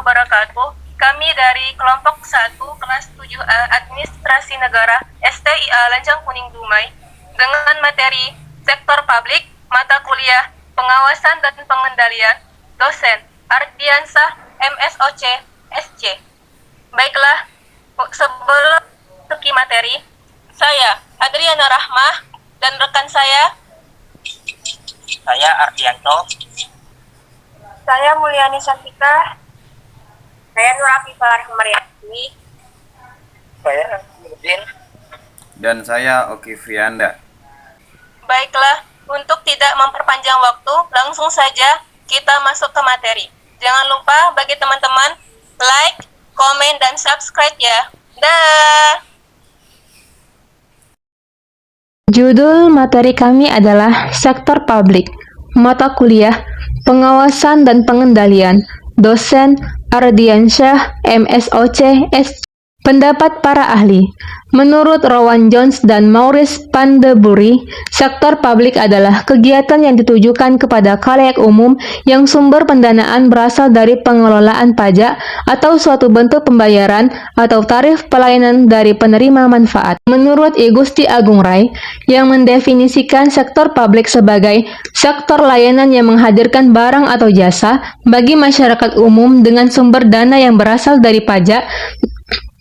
wabarakatuh. Kami dari kelompok 1 kelas 7A Administrasi Negara STIA Lancang Kuning Dumai dengan materi Sektor Publik, mata kuliah Pengawasan dan Pengendalian, dosen Ardiansah MSOC SC. Baiklah, sebelum ke materi, saya Adriana Rahmah dan rekan saya Ardianto. Saya Mulyani Santika. Saya Nur Afifah Rahmaryati. Saya Nurdin. Dan saya Oki Fianda. Baiklah, untuk tidak memperpanjang waktu, langsung saja kita masuk ke materi. Jangan lupa bagi teman-teman like, komen, dan subscribe ya. Dah. Judul materi kami adalah Sektor Publik, mata kuliah Pengawasan dan Pengendalian, dosen Ardiansyah MSOC SC. Pendapat para ahli. Menurut Rowan Jones dan Maurice Pandebury, sektor publik adalah kegiatan yang ditujukan kepada khalayak umum yang sumber pendanaan berasal dari pengelolaan pajak atau suatu bentuk pembayaran atau tarif pelayanan dari penerima manfaat. Menurut I Gusti Agung Rai, yang mendefinisikan sektor publik sebagai sektor layanan yang menghadirkan barang atau jasa bagi masyarakat umum dengan sumber dana yang berasal dari pajak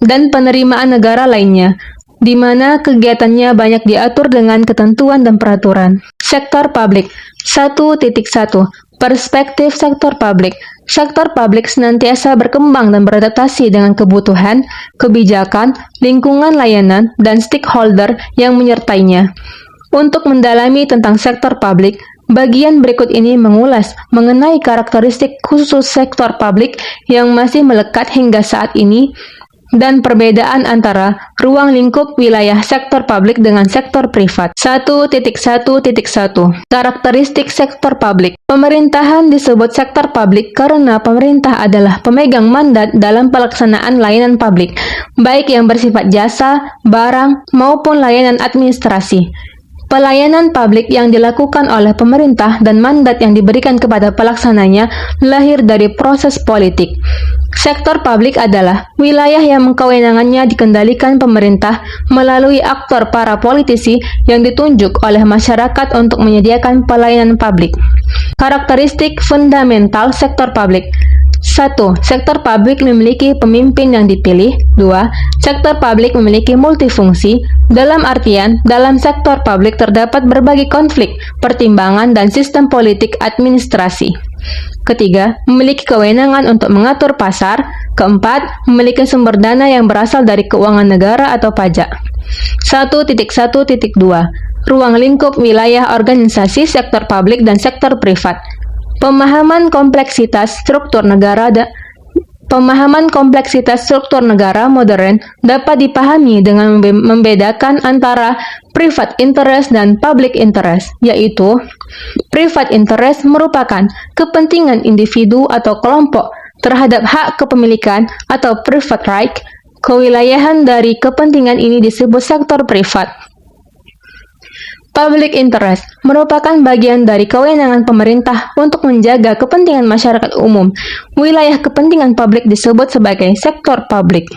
dan penerimaan negara lainnya, di mana kegiatannya banyak diatur dengan ketentuan dan peraturan. Sektor publik 1.1 Perspektif sektor publik. Sektor publik senantiasa berkembang dan beradaptasi dengan kebutuhan, kebijakan, lingkungan layanan, dan stakeholder yang menyertainya. Untuk mendalami tentang sektor publik, bagian berikut ini mengulas mengenai karakteristik khusus sektor publik yang masih melekat hingga saat ini, dan perbedaan antara ruang lingkup wilayah sektor publik dengan sektor privat. 1.1.1 Karakteristik sektor publik. Pemerintahan disebut sektor publik karena pemerintah adalah pemegang mandat dalam pelaksanaan layanan publik, baik yang bersifat jasa, barang, maupun layanan administrasi. Pelayanan publik yang dilakukan oleh pemerintah dan mandat yang diberikan kepada pelaksananya lahir dari proses politik. Sektor publik adalah wilayah yang kewenangannya dikendalikan pemerintah melalui aktor para politisi yang ditunjuk oleh masyarakat untuk menyediakan pelayanan publik. Karakteristik fundamental sektor publik. 1. Sektor publik memiliki pemimpin yang dipilih. 2. Sektor publik memiliki multifungsi. Dalam artian, dalam sektor publik terdapat berbagai konflik, pertimbangan, dan sistem politik administrasi. Ketiga, memiliki kewenangan untuk mengatur pasar. Keempat, memiliki sumber dana yang berasal dari keuangan negara atau pajak. 1.1.2 Ruang lingkup wilayah organisasi sektor publik dan sektor privat. Pemahaman kompleksitas struktur negara modern dapat dipahami dengan membedakan antara private interest dan public interest, yaitu private interest merupakan kepentingan individu atau kelompok terhadap hak kepemilikan atau private right. Kewilayahan dari kepentingan ini disebut sektor privat. Public interest merupakan bagian dari kewenangan pemerintah untuk menjaga kepentingan masyarakat umum. Wilayah kepentingan publik disebut sebagai sektor publik.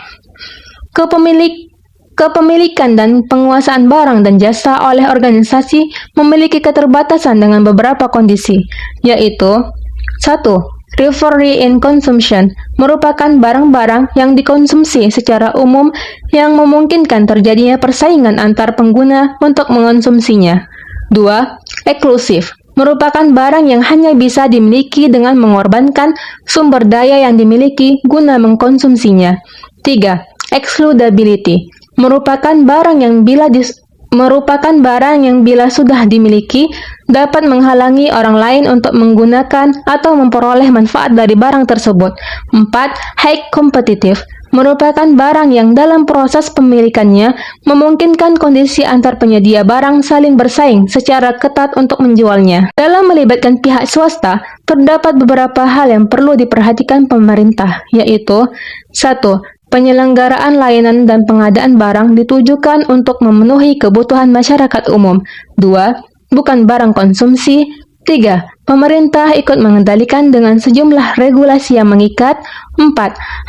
Kepemilikan dan penguasaan barang dan jasa oleh organisasi memiliki keterbatasan dengan beberapa kondisi, yaitu 1. Rivalry in consumption merupakan barang-barang yang dikonsumsi secara umum yang memungkinkan terjadinya persaingan antar pengguna untuk mengonsumsinya. 2. Eksklusif merupakan barang yang hanya bisa dimiliki dengan mengorbankan sumber daya yang dimiliki guna mengkonsumsinya. 3. Excludability merupakan barang yang bila sudah dimiliki dapat menghalangi orang lain untuk menggunakan atau memperoleh manfaat dari barang tersebut. 4. High competitive merupakan barang yang dalam proses pemilikannya memungkinkan kondisi antar penyedia barang saling bersaing secara ketat untuk menjualnya. Dalam melibatkan pihak swasta, terdapat beberapa hal yang perlu diperhatikan pemerintah, yaitu 1. Penyelenggaraan layanan dan pengadaan barang ditujukan untuk memenuhi kebutuhan masyarakat umum. 2. Bukan barang konsumsi. 3. Pemerintah ikut mengendalikan dengan sejumlah regulasi yang mengikat. 4.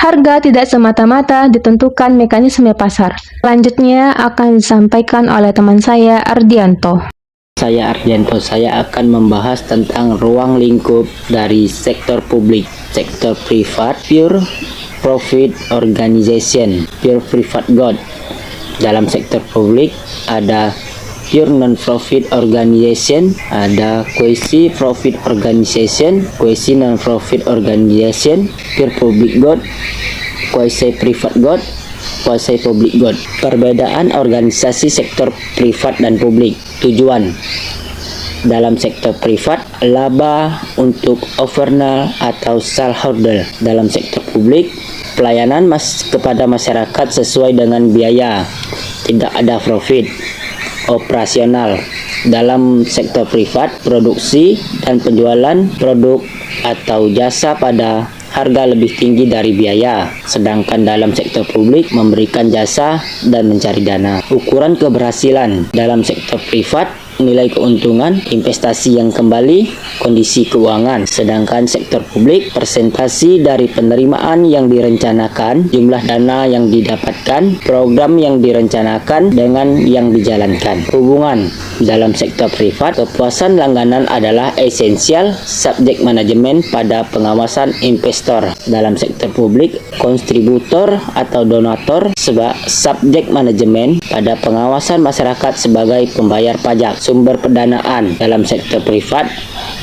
Harga tidak semata-mata ditentukan mekanisme pasar. Selanjutnya akan disampaikan oleh teman saya, Ardianto. Saya Ardianto, saya akan membahas tentang ruang lingkup dari sektor publik, sektor privat, pure profit organization, pure private good. Dalam sektor publik ada pure non-profit organization, ada quasi profit organization, quasi non-profit organization, pure public good, quasi private good, quasi public good. Perbedaan organisasi sektor privat dan publik. Tujuan dalam sektor privat, laba untuk owner atau shareholder. Dalam sektor publik, pelayanan kepada masyarakat sesuai dengan biaya, tidak ada profit. Operasional dalam sektor privat, produksi dan penjualan produk atau jasa pada harga lebih tinggi dari biaya, sedangkan dalam sektor publik memberikan jasa dan mencari dana. Ukuran keberhasilan dalam sektor privat, nilai keuntungan, investasi yang kembali, kondisi keuangan, sedangkan sektor publik persentasi dari penerimaan yang direncanakan, jumlah dana yang didapatkan, program yang direncanakan dengan yang dijalankan. Hubungan dalam sektor privat, kepuasan langganan adalah esensial subjek manajemen pada pengawasan investor. Dalam sektor publik, kontributor atau donator subjek manajemen pada pengawasan masyarakat sebagai pembayar pajak. Sumber pendanaan dalam sektor privat,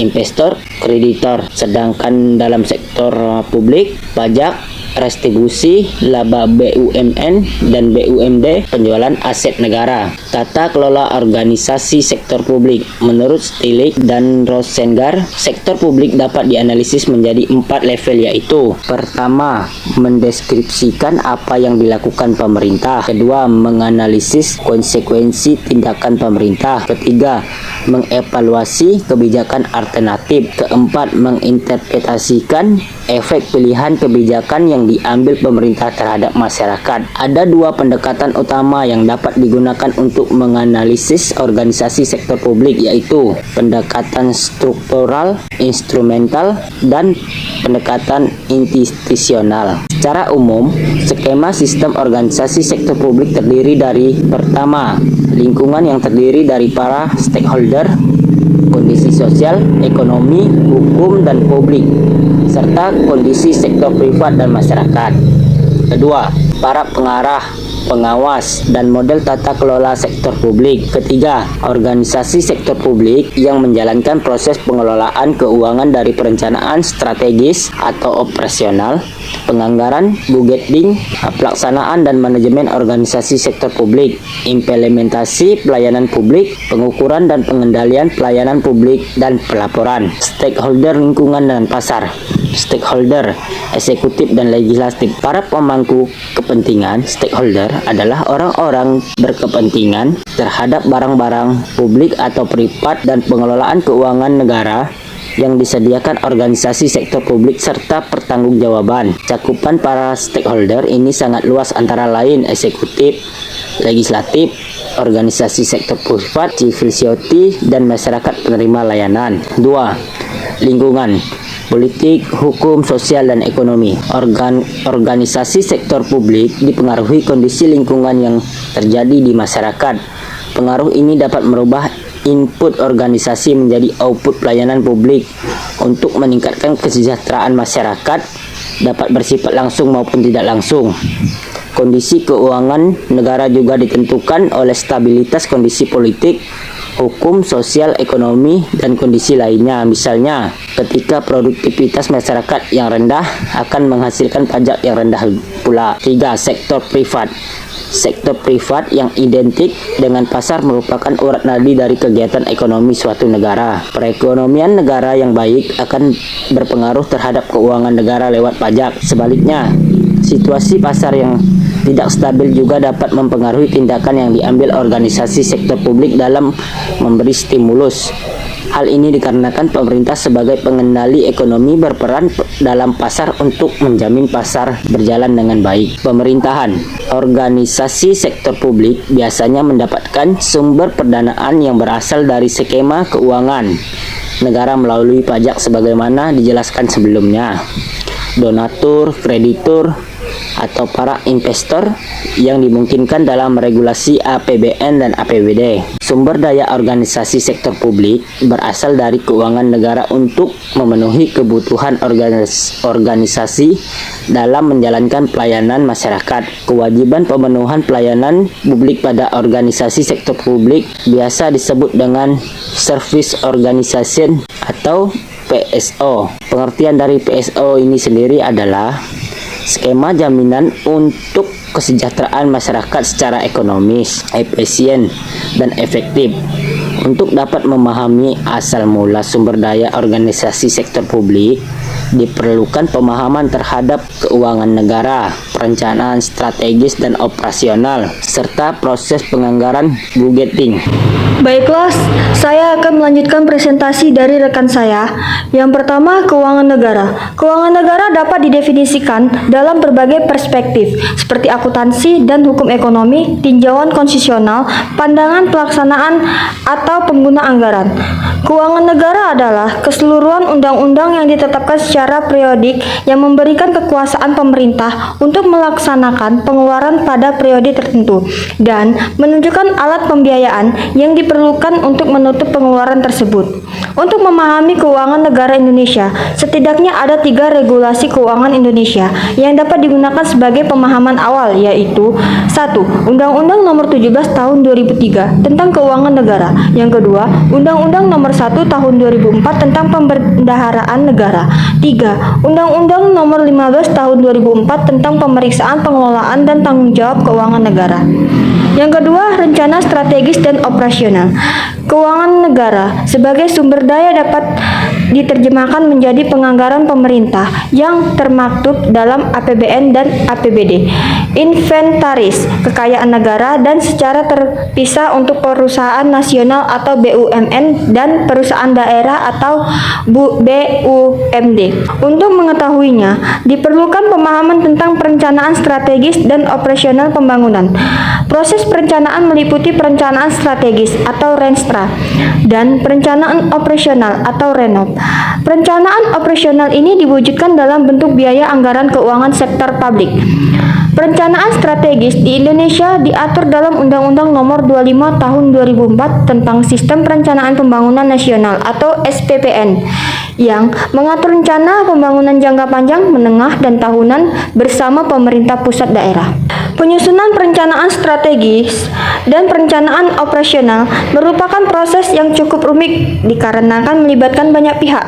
investor, kreditor, sedangkan dalam sektor publik, pajak, retribusi, laba BUMN dan BUMD, penjualan aset negara. Tata kelola organisasi sektor publik. Menurut Stilich dan Rosengar, sektor publik dapat dianalisis menjadi 4 level, yaitu: pertama, mendeskripsikan apa yang dilakukan pemerintah. Kedua, menganalisis konsekuensi tindakan pemerintah. Ketiga, mengevaluasi kebijakan alternatif. Keempat, menginterpretasikan efek pilihan kebijakan yang diambil pemerintah terhadap masyarakat. Ada 2 pendekatan utama yang dapat digunakan untuk menganalisis organisasi sektor publik, yaitu pendekatan struktural, instrumental, dan pendekatan institusional. Secara umum, skema sistem organisasi sektor publik terdiri dari: pertama, lingkungan yang terdiri dari para stakeholder, kondisi sosial, ekonomi, hukum, dan publik, serta kondisi sektor privat dan masyarakat. Kedua, para pengarah, pengawas, dan model tata kelola sektor publik. Ketiga, organisasi sektor publik yang menjalankan proses pengelolaan keuangan dari perencanaan strategis atau operasional, penganggaran, budgeting, pelaksanaan dan manajemen organisasi sektor publik, implementasi pelayanan publik, pengukuran dan pengendalian pelayanan publik, dan pelaporan. Stakeholder lingkungan dan pasar. Stakeholder eksekutif dan legislatif. Para pemangku kepentingan stakeholder adalah orang-orang berkepentingan terhadap barang-barang publik atau privat dan pengelolaan keuangan negara yang disediakan organisasi sektor publik serta pertanggungjawaban. Cakupan para stakeholder ini sangat luas, antara lain eksekutif, legislatif, organisasi sektor privat, civil society, dan masyarakat penerima layanan. 2. Lingkungan, politik, hukum, sosial, dan ekonomi. Organisasi sektor publik dipengaruhi kondisi lingkungan yang terjadi di masyarakat. Pengaruh ini dapat merubah input organisasi menjadi output pelayanan publik. Untuk meningkatkan kesejahteraan masyarakat dapat bersifat langsung maupun tidak langsung. Kondisi keuangan negara juga ditentukan oleh stabilitas kondisi politik, hukum, sosial, ekonomi, dan kondisi lainnya. Misalnya, ketika produktivitas masyarakat yang rendah akan menghasilkan pajak yang rendah pula. 3. Sektor privat. Sektor privat yang identik dengan pasar merupakan urat nadi dari kegiatan ekonomi suatu negara. Perekonomian negara yang baik akan berpengaruh terhadap keuangan negara lewat pajak. Sebaliknya, situasi pasar yang tidak stabil juga dapat mempengaruhi tindakan yang diambil organisasi sektor publik dalam memberi stimulus. Hal ini dikarenakan pemerintah sebagai pengendali ekonomi berperan dalam pasar untuk menjamin pasar berjalan dengan baik. Pemerintahan. Organisasi sektor publik biasanya mendapatkan sumber pendanaan yang berasal dari skema keuangan negara melalui pajak sebagaimana dijelaskan sebelumnya. Donatur, kreditur, atau para investor yang dimungkinkan dalam regulasi APBN dan APBD. Sumber daya organisasi sektor publik berasal dari keuangan negara untuk memenuhi kebutuhan organisasi dalam menjalankan pelayanan masyarakat. Kewajiban pemenuhan pelayanan publik pada organisasi sektor publik biasa disebut dengan Service Organization atau PSO. Pengertian dari PSO ini sendiri adalah skema jaminan untuk kesejahteraan masyarakat secara ekonomis, efisien, dan efektif. Untuk dapat memahami asal mula sumber daya organisasi sektor publik, diperlukan pemahaman terhadap keuangan negara, perencanaan strategis dan operasional, serta proses penganggaran budgeting. Baiklah, saya akan melanjutkan presentasi dari rekan saya. Yang pertama, keuangan negara. Keuangan negara dapat didefinisikan dalam berbagai perspektif, seperti akuntansi dan hukum ekonomi, tinjauan konstitusional, pandangan pelaksanaan, atau pengguna anggaran. Keuangan negara adalah keseluruhan undang-undang yang ditetapkan secara periodik yang memberikan kekuasaan pemerintah untuk melaksanakan pengeluaran pada periode tertentu dan menunjukkan alat pembiayaan yang diperlukan untuk menutup pengeluaran tersebut. Untuk memahami keuangan negara Indonesia, setidaknya ada 3 regulasi keuangan Indonesia yang dapat digunakan sebagai pemahaman awal, yaitu 1. Undang-Undang Nomor 17 Tahun 2003 tentang Keuangan Negara. Yang kedua, Undang-Undang Nomor 1 Tahun 2004 tentang Pembendaharaan Negara. 3. Undang-Undang Nomor 15 Tahun 2004 tentang Pemeriksaan Pengelolaan dan Tanggung Jawab Keuangan Negara. Yang kedua, rencana strategis dan operasional. Keuangan negara sebagai sumber daya dapat diterjemahkan menjadi penganggaran pemerintah yang termaktub dalam APBN dan APBD, inventaris kekayaan negara dan secara terpisah untuk perusahaan nasional atau BUMN dan perusahaan daerah atau BUMD. Untuk mengetahuinya, diperlukan pemahaman tentang perencanaan strategis dan operasional pembangunan. Proses perencanaan meliputi perencanaan strategis atau Renstra dan perencanaan operasional atau Renop. Perencanaan operasional ini diwujudkan dalam bentuk biaya anggaran keuangan sektor publik. Perencanaan strategis di Indonesia diatur dalam Undang-Undang Nomor 25 Tahun 2004 tentang Sistem Perencanaan Pembangunan Nasional atau SPPN yang mengatur rencana pembangunan jangka panjang, menengah, dan tahunan bersama pemerintah pusat daerah. Penyusunan perencanaan strategis dan perencanaan operasional merupakan proses yang cukup rumit dikarenakan melibatkan banyak pihak.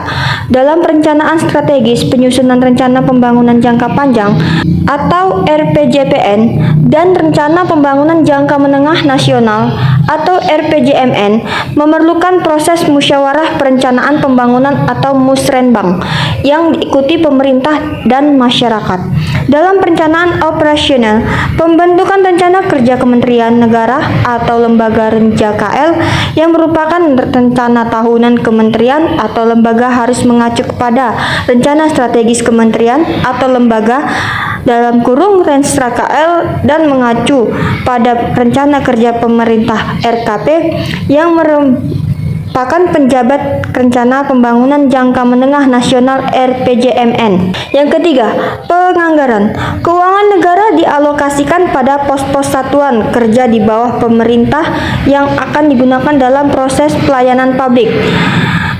Dalam perencanaan strategis, penyusunan rencana pembangunan jangka panjang atau RPJPN dan rencana pembangunan jangka menengah nasional atau RPJMN memerlukan proses musyawarah perencanaan pembangunan atau musrenbang yang diikuti pemerintah dan masyarakat. Dalam perencanaan operasional, pembentukan rencana kerja Kementerian Negara atau lembaga Renja KL yang merupakan rencana tahunan kementerian atau lembaga harus mengacu kepada rencana strategis kementerian atau lembaga dalam kurung Renstra KL dan mengacu pada rencana kerja pemerintah RKP yang merupakan penjabat rencana pembangunan jangka menengah nasional RPJMN. Yang ketiga, penganggaran. Keuangan negara dialokasikan pada pos-pos satuan kerja di bawah pemerintah yang akan digunakan dalam proses pelayanan publik.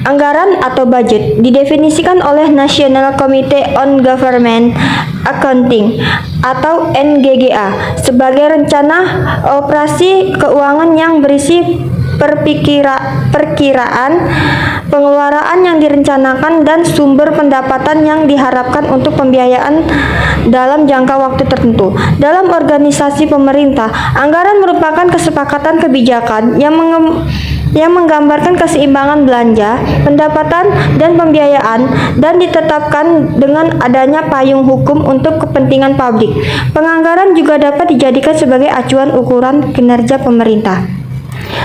Anggaran atau budget didefinisikan oleh National Committee on Government Accounting atau NGGA sebagai rencana operasi keuangan yang berisi perkiraan pengeluaran yang direncanakan dan sumber pendapatan yang diharapkan untuk pembiayaan dalam jangka waktu tertentu. Dalam organisasi pemerintah, anggaran merupakan kesepakatan kebijakan yang menggambarkan keseimbangan belanja, pendapatan, dan pembiayaan dan ditetapkan dengan adanya payung hukum untuk kepentingan publik. Penganggaran juga dapat dijadikan sebagai acuan ukuran kinerja pemerintah.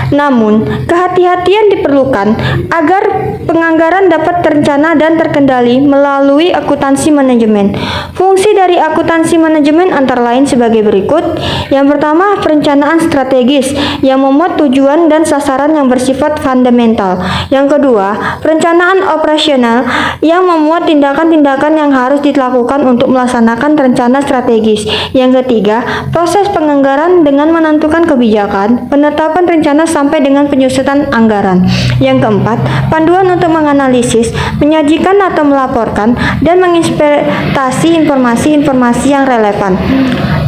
Namun, kehati-hatian diperlukan agar Penganggaran dapat terencana dan terkendali melalui akuntansi manajemen. Fungsi dari akuntansi manajemen antara lain sebagai berikut. Yang pertama, perencanaan strategis yang memuat tujuan dan sasaran yang bersifat fundamental. Yang kedua, perencanaan operasional yang memuat tindakan-tindakan yang harus dilakukan untuk melaksanakan rencana strategis. Yang ketiga, proses penganggaran dengan menentukan kebijakan, penetapan rencana sampai dengan penyusunan anggaran. Yang keempat, panduan untuk menganalisis, menyajikan atau melaporkan, dan menginterpretasi informasi-informasi yang relevan.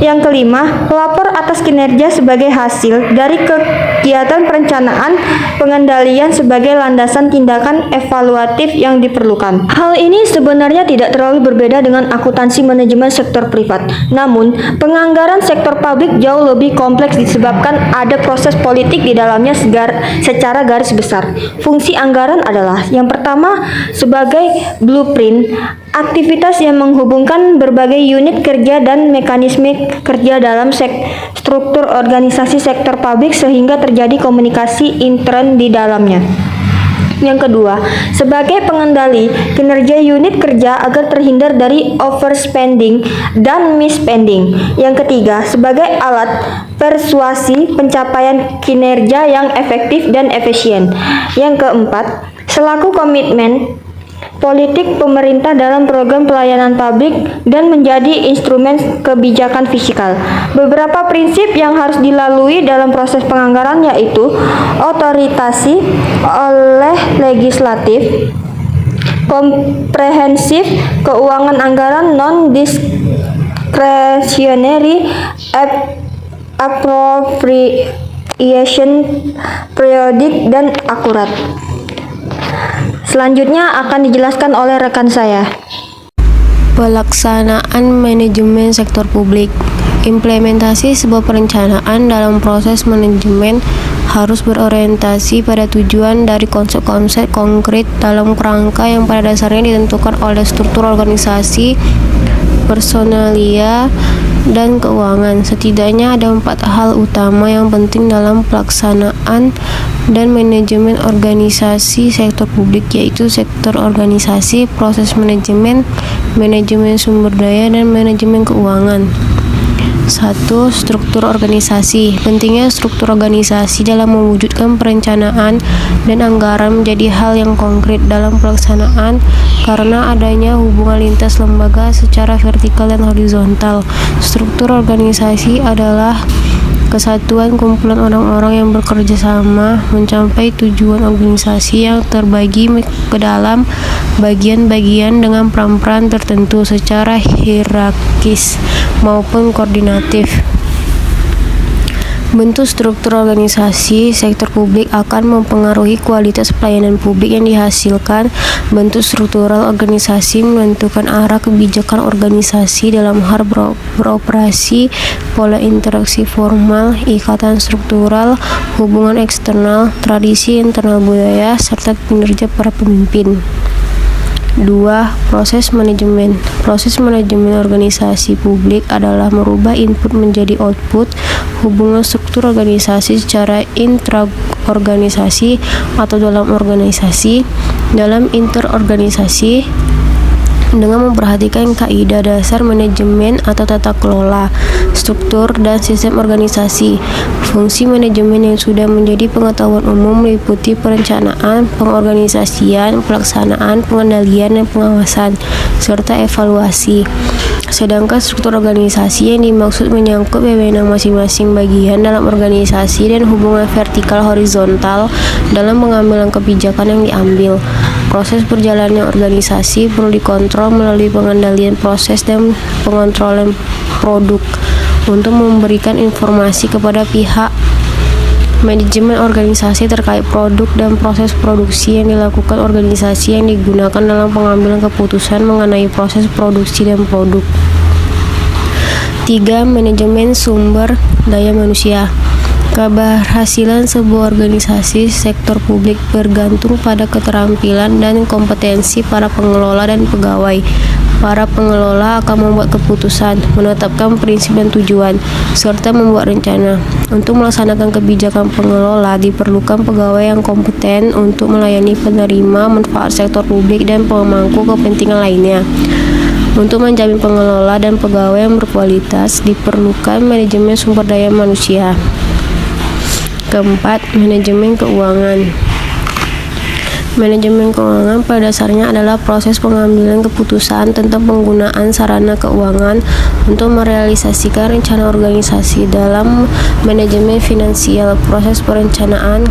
Yang kelima, pelapor atas kinerja sebagai hasil dari kegiatan perencanaan pengendalian sebagai landasan tindakan evaluatif yang diperlukan. Hal ini sebenarnya tidak terlalu berbeda dengan akuntansi manajemen sektor privat. Namun, penganggaran sektor publik jauh lebih kompleks disebabkan ada proses politik di dalamnya secara garis besar. Fungsi anggaran adalah yang pertama sebagai blueprint, aktivitas yang menghubungkan berbagai unit kerja dan mekanisme kerja dalam struktur organisasi sektor publik sehingga terjadi komunikasi intern di dalamnya. Yang kedua, sebagai pengendali kinerja unit kerja agar terhindar dari overspending dan misspending. Yang ketiga, sebagai alat persuasi pencapaian kinerja yang efektif dan efisien. Yang keempat, selaku komitmen politik pemerintah dalam program pelayanan publik dan menjadi instrumen kebijakan fiskal. Beberapa prinsip yang harus dilalui dalam proses penganggaran yaitu otoritasi oleh legislatif, komprehensif keuangan anggaran, non-discretionary appropriation, periodik, dan akurat. Selanjutnya akan dijelaskan oleh rekan saya. Pelaksanaan manajemen sektor publik. Implementasi sebuah perencanaan dalam proses manajemen harus berorientasi pada tujuan dari konsep-konsep konkret dalam kerangka yang pada dasarnya ditentukan oleh struktur organisasi, personalia, dan keuangan. Setidaknya ada 4 hal utama yang penting dalam pelaksanaan dan manajemen organisasi sektor publik, yaitu sektor organisasi, proses manajemen, manajemen sumber daya, dan manajemen keuangan. 1. Struktur organisasi. Pentingnya struktur organisasi dalam mewujudkan perencanaan dan anggaran menjadi hal yang konkret dalam pelaksanaan karena adanya hubungan lintas lembaga secara vertikal dan horizontal. Struktur organisasi adalah kesatuan kumpulan orang-orang yang bekerja sama mencapai tujuan organisasi yang terbagi ke dalam bagian-bagian dengan peran-peran tertentu secara hierarkis maupun koordinatif. Bentuk struktur organisasi sektor publik akan mempengaruhi kualitas pelayanan publik yang dihasilkan. Bentuk struktural organisasi menentukan arah kebijakan organisasi dalam hal beroperasi, pola interaksi formal, ikatan struktural, hubungan eksternal, tradisi internal budaya, serta kinerja para pemimpin. 2. Proses manajemen. Proses manajemen organisasi publik adalah merubah input menjadi output, hubungan struktur organisasi secara intraorganisasi atau dalam organisasi, dalam interorganisasi, dengan memperhatikan kaidah dasar manajemen atau tata kelola, struktur, dan sistem organisasi. Fungsi manajemen yang sudah menjadi pengetahuan umum meliputi perencanaan, pengorganisasian, pelaksanaan, pengendalian, dan pengawasan, serta evaluasi. Sedangkan struktur organisasi yang dimaksud menyangkut wewenang masing-masing bagian dalam organisasi dan hubungan vertikal horizontal dalam pengambilan kebijakan yang diambil. Proses berjalannya organisasi perlu dikontrol melalui pengendalian proses dan pengontrolan produk untuk memberikan informasi kepada pihak manajemen organisasi terkait produk dan proses produksi yang dilakukan organisasi yang digunakan dalam pengambilan keputusan mengenai proses produksi dan produk. 3. Manajemen sumber daya manusia. Keberhasilan sebuah organisasi sektor publik bergantung pada keterampilan dan kompetensi para pengelola dan pegawai. Para pengelola akan membuat keputusan, menetapkan prinsip dan tujuan, serta membuat rencana. Untuk melaksanakan kebijakan pengelola, diperlukan pegawai yang kompeten untuk melayani penerima manfaat sektor publik dan pemangku kepentingan lainnya. Untuk menjamin pengelola dan pegawai yang berkualitas, diperlukan manajemen sumber daya manusia. Keempat, manajemen keuangan. Manajemen keuangan pada dasarnya adalah proses pengambilan keputusan tentang penggunaan sarana keuangan untuk merealisasikan rencana organisasi. Dalam manajemen finansial, proses perencanaan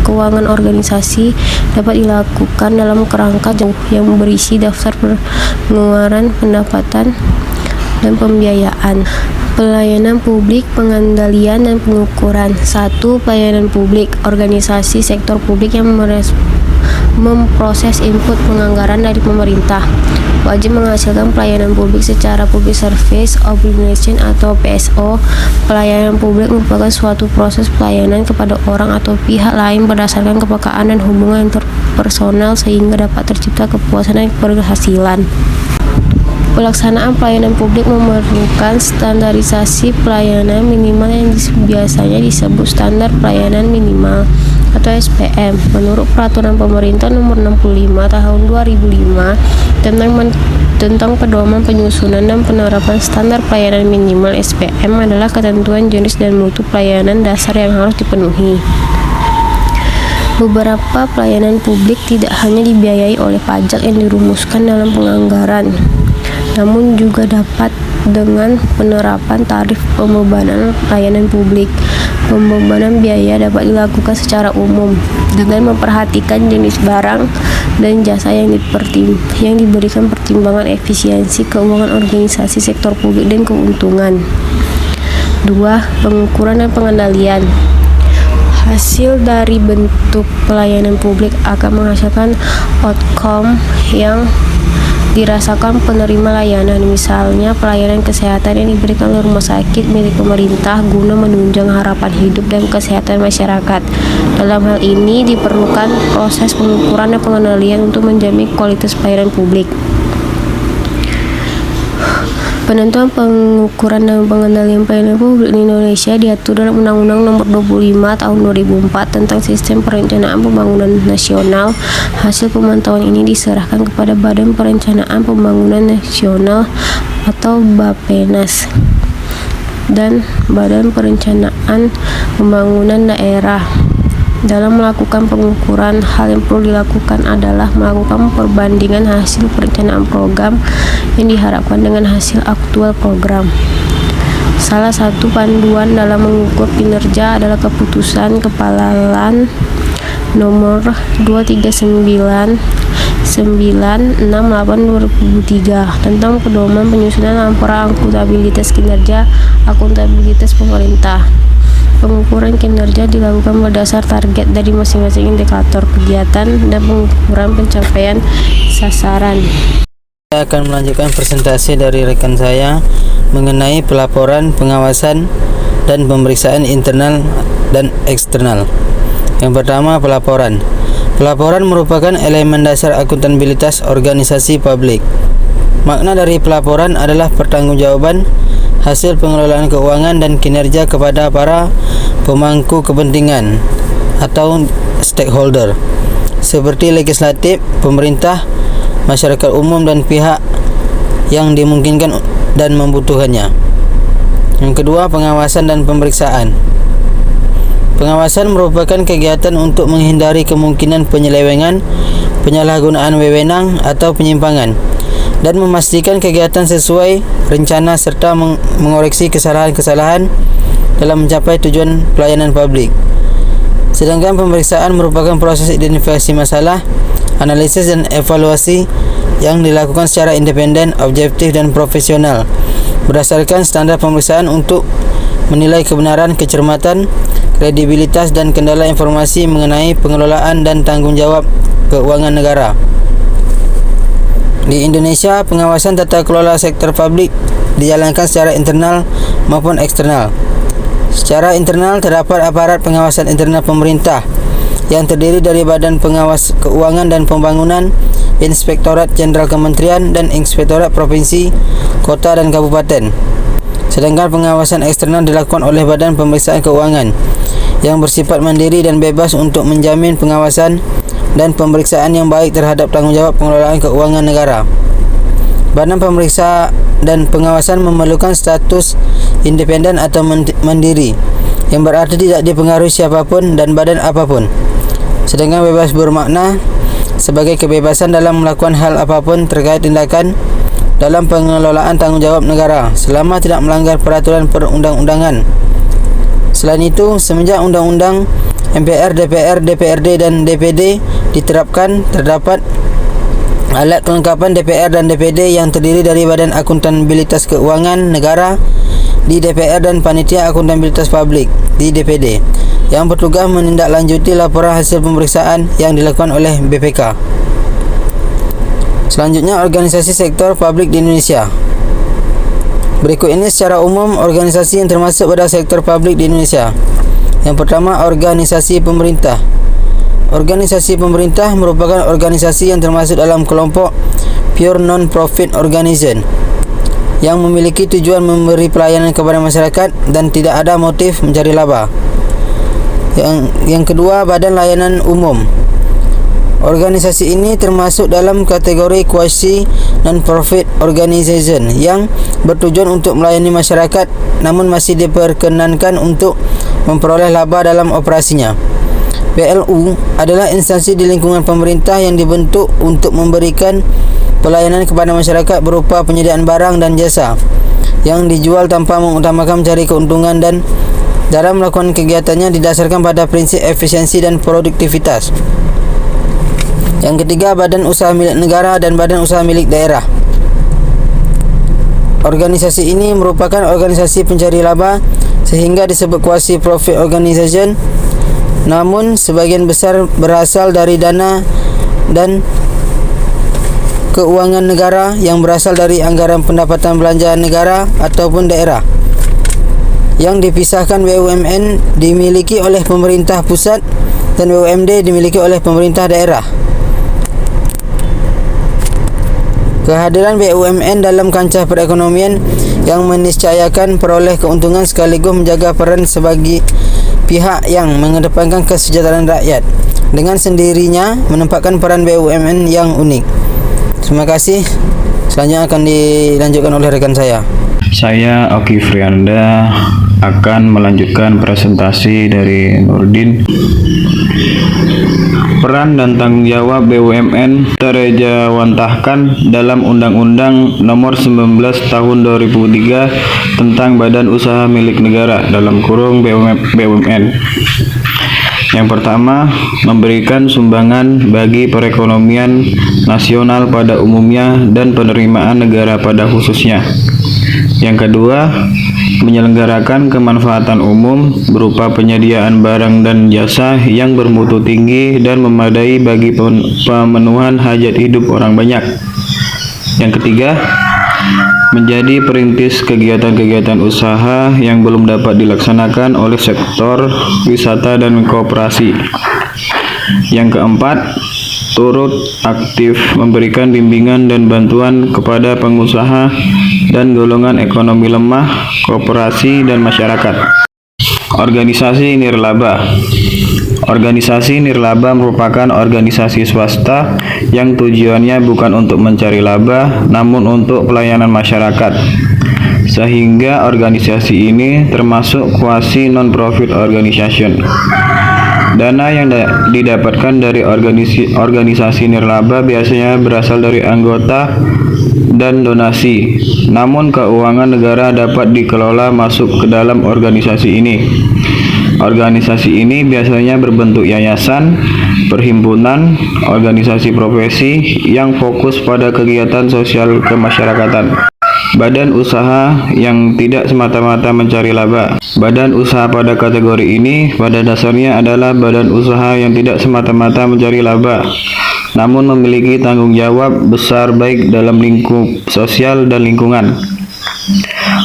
keuangan organisasi dapat dilakukan dalam kerangka yang berisi daftar pengeluaran, pendapatan, dan pembiayaan. Pelayanan publik, pengendalian dan pengukuran. 1. Pelayanan publik. Organisasi sektor publik yang memproses input penganggaran dari pemerintah wajib menghasilkan pelayanan publik secara public service obligation atau PSO. Pelayanan publik merupakan suatu proses pelayanan kepada orang atau pihak lain berdasarkan kepekaan dan hubungan interpersonal sehingga dapat tercipta kepuasan dan keberhasilan. Pelaksanaan pelayanan publik memerlukan standarisasi pelayanan minimal yang biasanya disebut standar pelayanan minimal atau SPM. Menurut Peraturan Pemerintah Nomor 65 Tahun 2005 tentang pedoman penyusunan dan penerapan standar pelayanan minimal SPM adalah ketentuan jenis dan mutu pelayanan dasar yang harus dipenuhi. Beberapa pelayanan publik tidak hanya dibiayai oleh pajak yang dirumuskan dalam penganggaran, namun juga dapat dengan penerapan tarif pembebanan pelayanan publik. Pembebanan biaya dapat dilakukan secara umum dengan memperhatikan jenis barang dan jasa yang diberikan pertimbangan efisiensi keuangan organisasi sektor publik dan keuntungan. 2. Pengukuran dan pengendalian. Hasil dari bentuk pelayanan publik akan menghasilkan outcome yang dirasakan penerima layanan, misalnya pelayanan kesehatan yang diberikan oleh rumah sakit milik pemerintah guna menunjang harapan hidup dan kesehatan masyarakat. Dalam hal ini diperlukan proses pengukuran dan pengendalian untuk menjamin kualitas pelayanan publik. Penentuan pengukuran dan pengendalian pelayanan publik di Indonesia diatur dalam Undang-Undang Nomor 25 Tahun 2004 tentang Sistem Perencanaan Pembangunan Nasional. Hasil pemantauan ini diserahkan kepada Badan Perencanaan Pembangunan Nasional atau Bappenas dan Badan Perencanaan Pembangunan Daerah. Dalam melakukan pengukuran, hal yang perlu dilakukan adalah melakukan perbandingan hasil perencanaan program yang diharapkan dengan hasil aktual program. Salah satu panduan dalam mengukur kinerja adalah Keputusan Kepala Nomor 239/968/2003 tentang pedoman penyusunan laporan akuntabilitas kinerja akuntabilitas pemerintah. Pengukuran kinerja dilakukan berdasar target dari masing-masing indikator kegiatan dan pengukuran pencapaian sasaran. Saya akan melanjutkan presentasi dari rekan saya mengenai pelaporan, pengawasan, dan pemeriksaan internal dan eksternal. Yang pertama, pelaporan. Pelaporan merupakan elemen dasar akuntabilitas organisasi publik. Makna dari pelaporan adalah pertanggungjawaban hasil pengelolaan keuangan dan kinerja kepada para pemangku kepentingan atau stakeholder seperti legislatif, pemerintah, masyarakat umum dan pihak yang dimungkinkan dan membutuhkannya. Yang kedua, pengawasan dan pemeriksaan. Pengawasan merupakan kegiatan untuk menghindari kemungkinan penyelewengan, penyalahgunaan wewenang atau penyimpangan dan memastikan kegiatan sesuai rencana serta mengoreksi kesalahan-kesalahan dalam mencapai tujuan pelayanan publik. Sedangkan pemeriksaan merupakan proses identifikasi masalah, analisis dan evaluasi yang dilakukan secara independen, objektif dan profesional berdasarkan standar pemeriksaan untuk menilai kebenaran, kecermatan, kredibilitas dan kendala informasi mengenai pengelolaan dan tanggung jawab keuangan negara. Di Indonesia, pengawasan tata kelola sektor publik dijalankan secara internal maupun eksternal. Secara internal terdapat aparat pengawasan internal pemerintah yang terdiri dari Badan Pengawas Keuangan dan Pembangunan, Inspektorat Jenderal Kementerian, dan Inspektorat Provinsi, Kota, dan Kabupaten. Sedangkan pengawasan eksternal dilakukan oleh Badan Pemeriksaan Keuangan yang bersifat mandiri dan bebas untuk menjamin pengawasan dan pemeriksaan yang baik terhadap tanggungjawab pengelolaan keuangan negara. Badan Pemeriksa dan Pengawasan memerlukan status independen atau mandiri, yang berarti tidak dipengaruhi siapapun dan badan apapun. Sedangkan bebas bermakna sebagai kebebasan dalam melakukan hal apapun terkait tindakan dalam pengelolaan tanggungjawab negara selama tidak melanggar peraturan perundang-undangan. Selain itu, semenjak Undang-Undang MPR, DPR, DPRD, dan DPD diterapkan, terdapat alat kelengkapan DPR dan DPD yang terdiri dari Badan Akuntabilitas Keuangan Negara di DPR dan Panitia Akuntabilitas Publik di DPD yang bertugas menindaklanjuti laporan hasil pemeriksaan yang dilakukan oleh BPK. Selanjutnya, organisasi sektor publik di Indonesia. Berikut ini secara umum organisasi yang termasuk pada sektor publik di Indonesia. Yang pertama, organisasi pemerintah. Organisasi pemerintah merupakan organisasi yang termasuk dalam kelompok pure non-profit organization yang memiliki tujuan memberi pelayanan kepada masyarakat dan tidak ada motif mencari laba. Yang kedua, Badan Layanan Umum. Organisasi ini termasuk dalam kategori quasi non-profit organization yang bertujuan untuk melayani masyarakat namun masih diperkenankan untuk memperoleh laba dalam operasinya. PLU adalah instansi di lingkungan pemerintah yang dibentuk untuk memberikan pelayanan kepada masyarakat berupa penyediaan barang dan jasa yang dijual tanpa mengutamakan mencari keuntungan dan dalam melakukan kegiatannya didasarkan pada prinsip efisiensi dan produktivitas. Yang ketiga, Badan Usaha Milik Negara dan Badan Usaha Milik Daerah. Organisasi ini merupakan organisasi pencari laba sehingga disebut quasi profit organization, namun sebagian besar berasal dari dana dan keuangan negara yang berasal dari anggaran pendapatan belanja negara ataupun daerah. Yang dipisahkan, BUMN dimiliki oleh pemerintah pusat dan BUMD dimiliki oleh pemerintah daerah. Kehadiran BUMN dalam kancah perekonomian yang meniscayakan peroleh keuntungan sekaligus menjaga peran sebagai pihak yang mengedepankan kesejahteraan rakyat dengan sendirinya menempatkan peran BUMN yang unik. Terima kasih. Selanjutnya akan dilanjutkan oleh rekan saya. Saya Oki Frianda akan melanjutkan presentasi dari Nurdin. Peran dan tanggung jawab BUMN terjawantahkan dalam Undang-Undang Nomor 19 Tahun 2003 tentang Badan Usaha Milik Negara (BUMN). Yang pertama, memberikan sumbangan bagi perekonomian nasional pada umumnya dan penerimaan negara pada khususnya. Yang kedua, menyelenggarakan kemanfaatan umum berupa penyediaan barang dan jasa yang bermutu tinggi dan memadai bagi pemenuhan hajat hidup orang banyak. Yang ketiga, menjadi perintis kegiatan-kegiatan usaha yang belum dapat dilaksanakan oleh sektor wisata dan koperasi. Yang keempat, turut aktif memberikan bimbingan dan bantuan kepada pengusaha dan golongan ekonomi lemah, koperasi, dan masyarakat. Organisasi nirlaba. Organisasi nirlaba merupakan organisasi swasta yang tujuannya bukan untuk mencari laba, namun untuk pelayanan masyarakat. Sehingga organisasi ini termasuk quasi non-profit organization. Dana yang didapatkan dari organisasi nirlaba biasanya berasal dari anggota dan donasi. Namun keuangan negara dapat dikelola masuk ke dalam organisasi ini. Organisasi ini biasanya berbentuk yayasan, perhimpunan, organisasi profesi yang fokus pada kegiatan sosial kemasyarakatan. Badan usaha yang tidak semata-mata mencari laba. Badan usaha pada kategori ini pada dasarnya adalah badan usaha yang tidak semata-mata mencari laba, namun memiliki tanggung jawab besar baik dalam lingkup sosial dan lingkungan.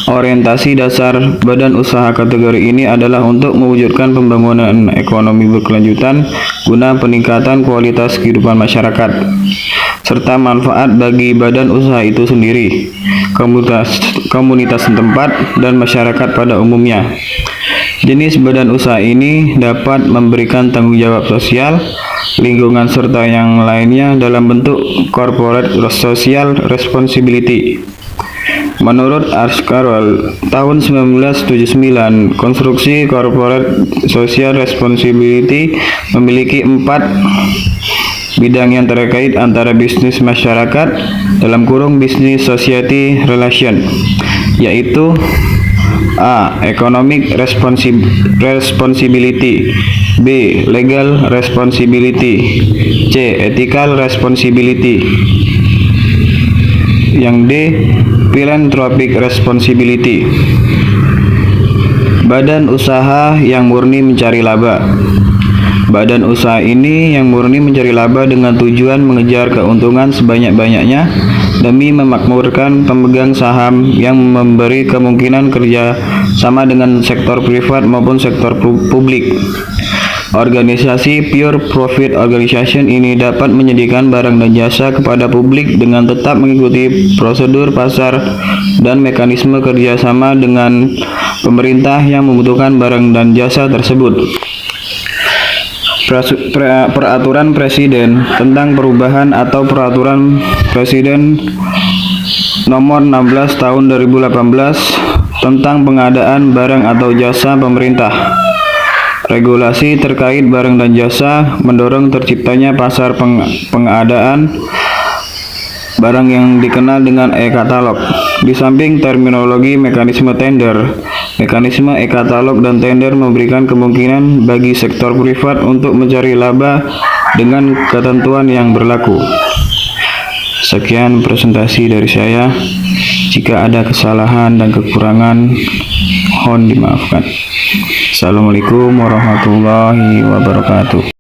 Orientasi dasar badan usaha kategori ini adalah untuk mewujudkan pembangunan ekonomi berkelanjutan guna peningkatan kualitas kehidupan masyarakat, serta manfaat bagi badan usaha itu sendiri, komunitas setempat, dan masyarakat pada umumnya. Jenis badan usaha ini dapat memberikan tanggung jawab sosial, lingkungan, serta yang lainnya dalam bentuk corporate social responsibility. Menurut Askarwal tahun 1979, konstruksi corporate social responsibility memiliki 4 bidang yang terkait antara bisnis masyarakat (business society relation), yaitu A. Economic responsibility, B. Legal responsibility, C. Ethical responsibility, yang D. Philanthropic responsibility. Badan usaha yang murni mencari laba. Badan usaha ini yang murni mencari laba dengan tujuan mengejar keuntungan sebanyak-banyaknya demi memakmurkan pemegang saham yang memberi kemungkinan kerja sama dengan sektor privat maupun sektor publik. Organisasi pure profit organization ini dapat menyediakan barang dan jasa kepada publik dengan tetap mengikuti prosedur pasar dan mekanisme kerjasama dengan pemerintah yang membutuhkan barang dan jasa tersebut. Peraturan Presiden tentang perubahan atau Peraturan Presiden Nomor 16 Tahun 2018 tentang pengadaan barang atau jasa pemerintah. Regulasi terkait barang dan jasa mendorong terciptanya pasar pengadaan barang yang dikenal dengan e-katalog. Di samping terminologi mekanisme tender, mekanisme e-katalog dan tender memberikan kemungkinan bagi sektor privat untuk mencari laba dengan ketentuan yang berlaku. Sekian presentasi dari saya. Jika ada kesalahan dan kekurangan, mohon dimaafkan. Assalamualaikum warahmatullahi wabarakatuh.